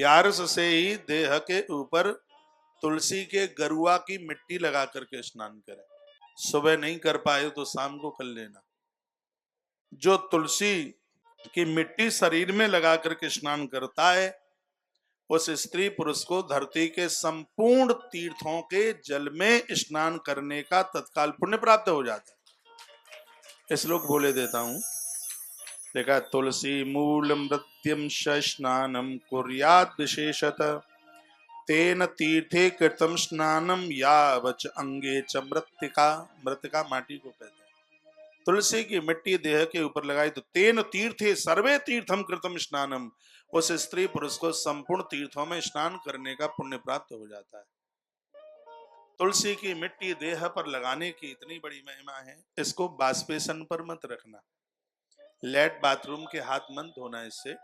ग्यारस से ही देह के ऊपर तुलसी के गरुआ की मिट्टी लगा करके स्नान करें। सुबह नहीं कर पाए तो शाम को कर लेना। जो तुलसी की मिट्टी शरीर में लगा करके स्नान करता है, उस स्त्री पुरुष को धरती के संपूर्ण तीर्थों के जल में स्नान करने का तत्काल पुण्य प्राप्त हो जाता है। श्लोक बोले देता हूं। देखा, तुलसी मूल मृत्यम स्नानम कुर्यात् विशेषत तेन तीर्थे कृतम स्नानम यावच अंगे च मृत्तिका। मृत्तिका माटी को कहते हैं। तुलसी की मिट्टी देह के ऊपर लगाई तो तेन तीर्थे सर्वे तीर्थम कृतम स्नानम, उस स्त्री पुरुष को संपूर्ण तीर्थों में स्नान करने का पुण्य प्राप्त हो जाता है। तुलसी की मिट्टी देह पर लगाने की इतनी बड़ी महिमा है। इसको बाष्पेशन पर मत रखना, लेट बाथरूम के हाथ मत धोना। इससे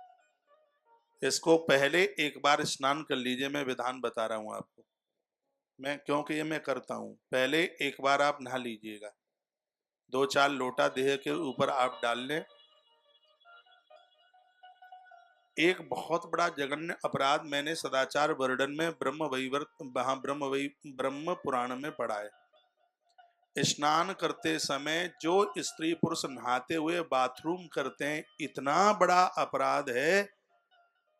इसको पहले एक बार स्नान कर लीजिए। मैं विधान बता रहा हूं आपको, मैं क्योंकि ये मैं करता हूं। पहले एक बार आप नहा लीजिएगा, 2-4 लोटा देह के ऊपर आप डाल लें। एक बहुत बड़ा जघन्य अपराध मैंने सदाचार वर्णन में ब्रह्म पुराण में पढ़ा है। स्नान करते समय जो स्त्री पुरुष नहाते हुए बाथरूम करते हैं, इतना बड़ा अपराध है।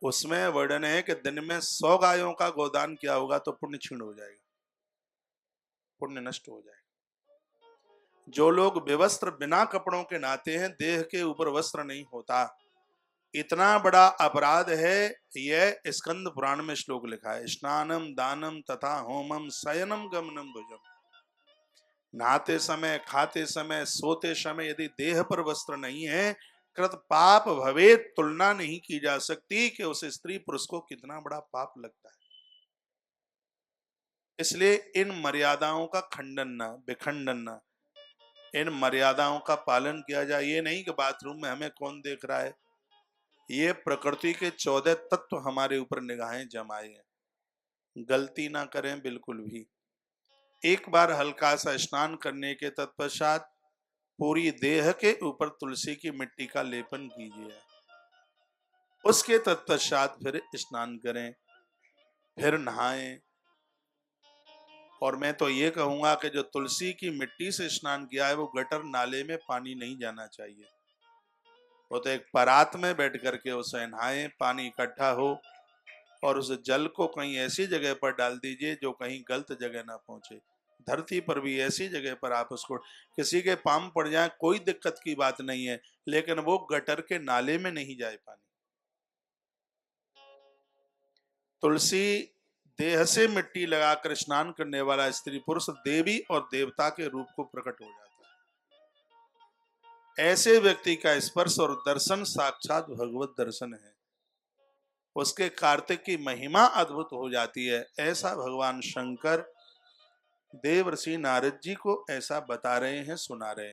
उसमें वर्णन है कि दिन में 100 गायों का गोदान किया होगा तो पुण्य क्षीण हो जाएगा, पुण्य नष्ट हो जाएगा। जो लोग बेवस्त्र बिना कपड़ों के नहाते हैं, देह के ऊपर वस्त्र नहीं होता, इतना बड़ा अपराध है। यह स्कंद पुराण में श्लोक लिखा है। स्नानम दानम तथा होमम शयनम गमनम भुजम। नहाते समय, खाते समय, सोते समय यदि देह पर वस्त्र नहीं है, कृत पाप भवे तुलना नहीं की जा सकती कि उस स्त्री पुरुष को कितना बड़ा पाप लगता है। इसलिए इन मर्यादाओं का खंडन न, विखंडन न, इन मर्यादाओं का पालन किया जाए। ये नहीं कि बाथरूम में हमें कौन देख रहा है। ये प्रकृति के 14 तत्व हमारे ऊपर निगाहें जमाए हैं। गलती ना करें बिल्कुल भी। एक बार हल्का सा स्नान करने के तत्पश्चात पूरी देह के ऊपर तुलसी की मिट्टी का लेपन कीजिए। उसके तत्पश्चात फिर स्नान करें, फिर नहाएं। और मैं तो ये कहूंगा कि जो तुलसी की मिट्टी से स्नान किया है, वो गटर नाले में पानी नहीं जाना चाहिए। वो तो एक परात में बैठ करके उसे नहाएं, पानी इकट्ठा हो और उस जल को कहीं ऐसी जगह पर डाल दीजिए जो कहीं गलत जगह ना पहुंचे। धरती पर भी ऐसी जगह पर आप उसको, किसी के पाम पड़ जाए कोई दिक्कत की बात नहीं है, लेकिन वो गटर के नाले में नहीं जाए पानी। तुलसी देह से मिट्टी लगाकर स्नान करने वाला स्त्री पुरुष देवी और देवता के रूप को प्रकट हो जाता है। ऐसे व्यक्ति का स्पर्श और दर्शन साक्षात भगवत दर्शन है। उसके कार्तिक की महिमा अद्भुत हो जाती है। ऐसा भगवान शंकर देवर्षि नारद जी को ऐसा बता रहे हैं, सुना रहे हैं।